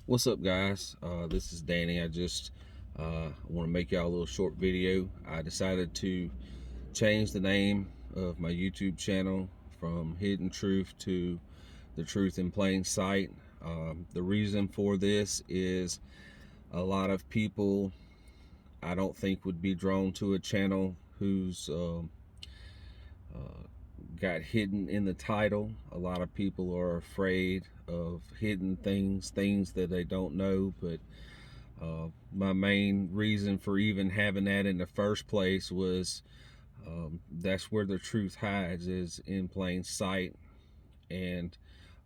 What's up, guys? This is Danny. I just want to make y'all a little short video. I decided to change the name of my YouTube channel from Hidden Truth to The Truth in Plain Sight. The reason for this is a lot of people I don't think would be drawn to a channel who's got hidden in the title. A lot of people are afraid of hidden things that they don't know, but my main reason for even having that in the first place was that's where the truth hides, is in plain sight. And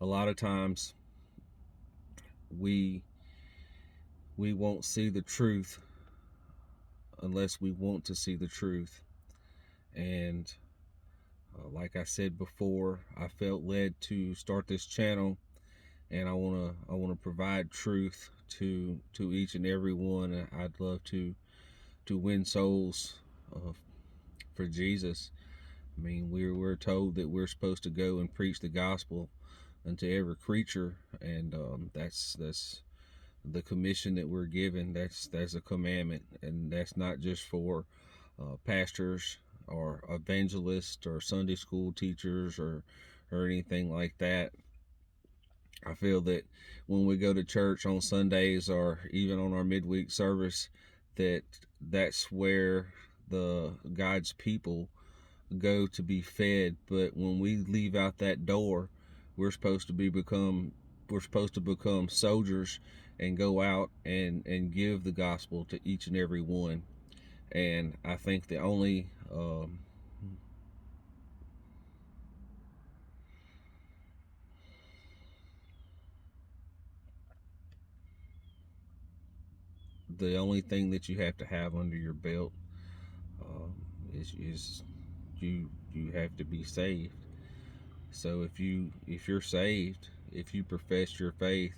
a lot of times we won't see the truth unless we want to see the truth. And like I said before, I felt led to start this channel, and I wanna provide truth to each and every one. I'd love to win souls for Jesus. I mean, we're told that we're supposed to go and preach the gospel unto every creature, and that's the commission that we're given. That's a commandment, and that's not just for pastors or evangelists or Sunday school teachers or anything like that. I feel that when we go to church on Sundays or even on our midweek service, that's where the God's people go to be fed. But when we leave out that door, we're supposed to become soldiers and go out and give the gospel to each and every one. And I think the only thing that you have to have under your belt um, is you have to be saved. So if you're saved, if you profess your faith,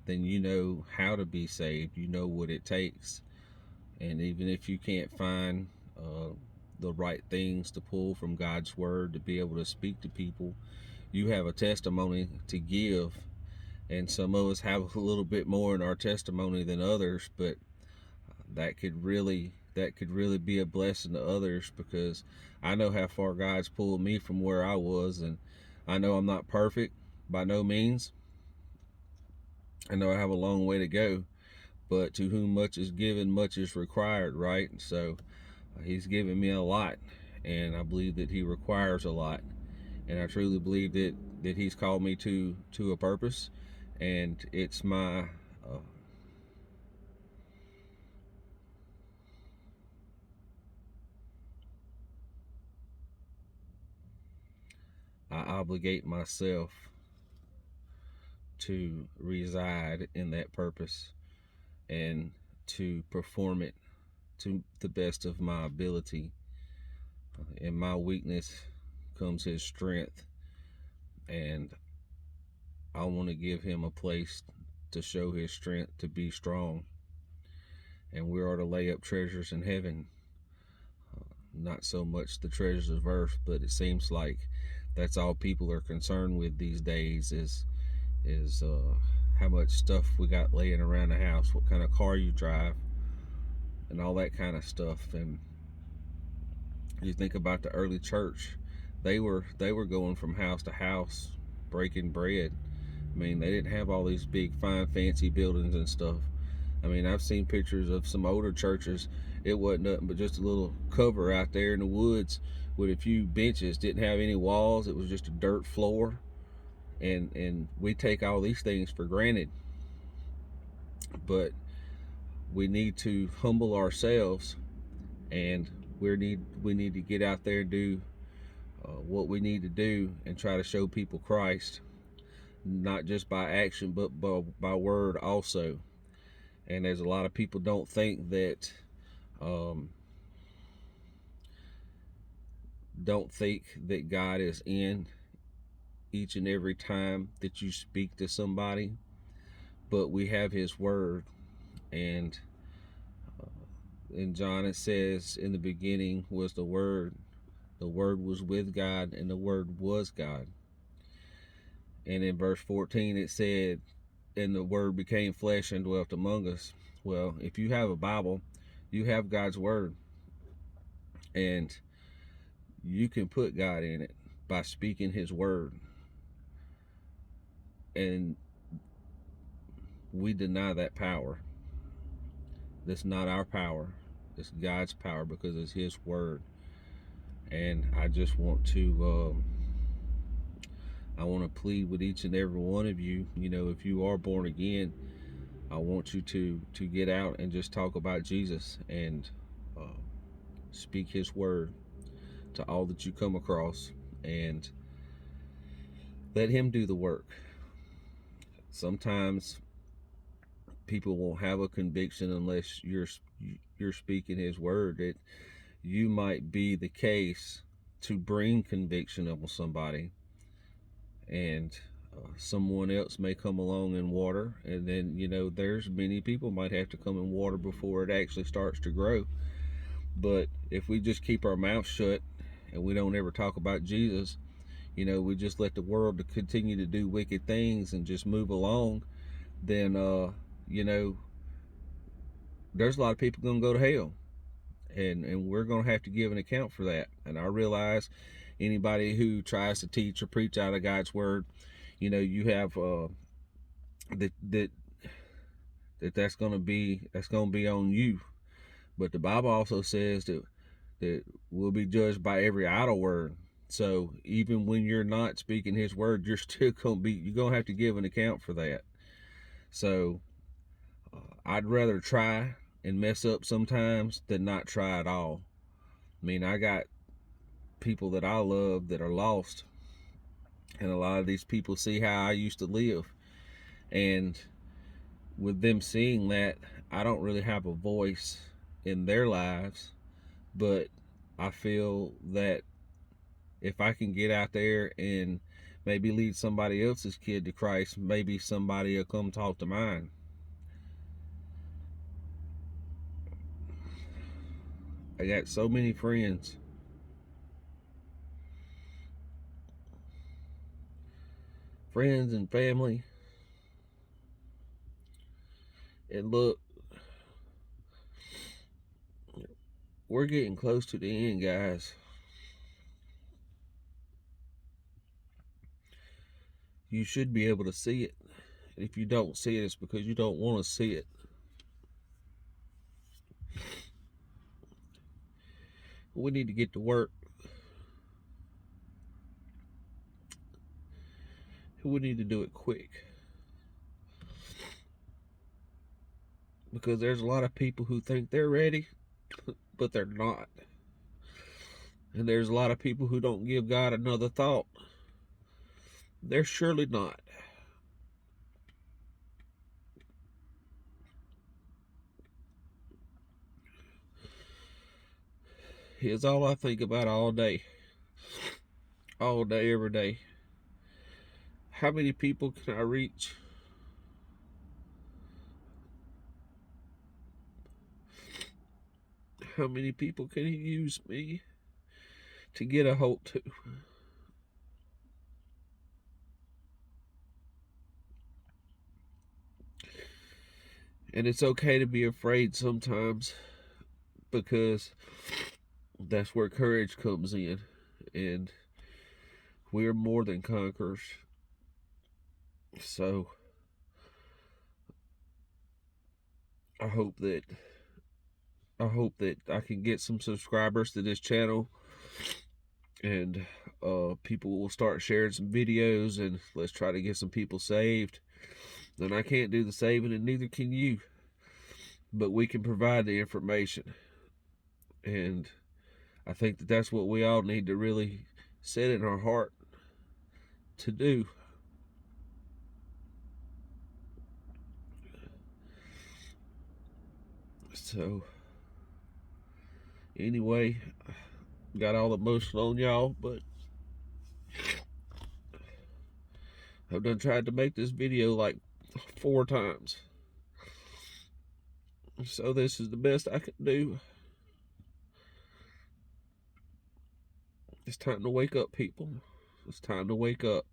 then you know how to be saved. You know what it takes. And even if you can't find the right things to pull from God's word to be able to speak to people, you have a testimony to give. And some of us have a little bit more in our testimony than others, but that could really be a blessing to others, because I know how far God's pulled me from where I was. And I know I'm not perfect by no means. I know I have a long way to go, but to whom much is given, much is required, right? So he's given me a lot, and I believe that he requires a lot. And I truly believe that he's called me to a purpose, and it's my I obligate myself to reside in that purpose and to perform it to the best of my ability. In my weakness comes his strength, and I want to give him a place to show his strength, to be strong. And we are to lay up treasures in heaven, not so much the treasures of earth. But it seems like that's all people are concerned with these days, is how much stuff we got laying around the house, what kind of car you drive, and all that kind of stuff. And you think about the early church, they were going from house to house breaking bread. I mean, they didn't have all these big fine fancy buildings and stuff. I mean, I've seen pictures of some older churches. It wasn't nothing but just a little cover out there in the woods with a few benches. Didn't have any walls. It was just a dirt floor. And we take all these things for granted. But we need to humble ourselves, and we need to get out there and do what we need to do and try to show people Christ, not just by action but by word also. And there's a lot of people don't think that God is in each and every time that you speak to somebody, but we have his word. And in John it says, in the beginning was the word was with God, and the word was God. And in verse 14 it said and the Word became flesh and dwelt among us. Well, if you have a Bible, you have God's Word, and you can put God in it by speaking His Word. And we deny that power. That's not our power. It's God's power, because it's His Word. And I just want to plead with each and every one of you. You know, if you are born again, I want you to get out and just talk about Jesus, and speak His Word to all that you come across, and let Him do the work. Sometimes people won't have a conviction unless you're speaking His Word. That you might be the case to bring conviction upon somebody, and someone else may come along in water, and then, you know, there's many people might have to come in water before it actually starts to grow. But if we just keep our mouth shut and we don't ever talk about Jesus, you know, we just let the world to continue to do wicked things and just move along, then you know, there's a lot of people gonna go to hell, and we're gonna have to give an account for that. And I realize anybody who tries to teach or preach out of God's Word, you know, you have that's gonna be on you. But the Bible also says that we'll be judged by every idle word. So even when you're not speaking His Word, you're gonna have to give an account for that. So I'd rather try and mess up sometimes than not try at all. I mean, I got people that I love that are lost, and a lot of these people see how I used to live, and with them seeing that, I don't really have a voice in their lives, but I feel that if I can get out there and maybe lead somebody else's kid to Christ, maybe somebody will come talk to mine. I got so many friends and family. And look, we're getting close to the end, guys. You should be able to see it. If you don't see it, it's because you don't want to see it. We need to get to work. We need to do it quick. Because there's a lot of people who think they're ready, but they're not. And there's a lot of people who don't give God another thought. They're surely not. It's all I think about all day. All day, every day. How many people can I reach? How many people can He use me to get a hold to? And it's okay to be afraid sometimes, because that's where courage comes in. And we're more than conquerors. So I hope that I can get some subscribers to this channel, and people will start sharing some videos, and let's try to get some people saved. And I can't do the saving, and neither can you, but we can provide the information. And I think that that's what we all need to really set in our heart to do. So anyway, got all emotional on y'all, but I've done tried to make this video like 4 times. So this is the best I can do. It's time to wake up, people. It's time to wake up.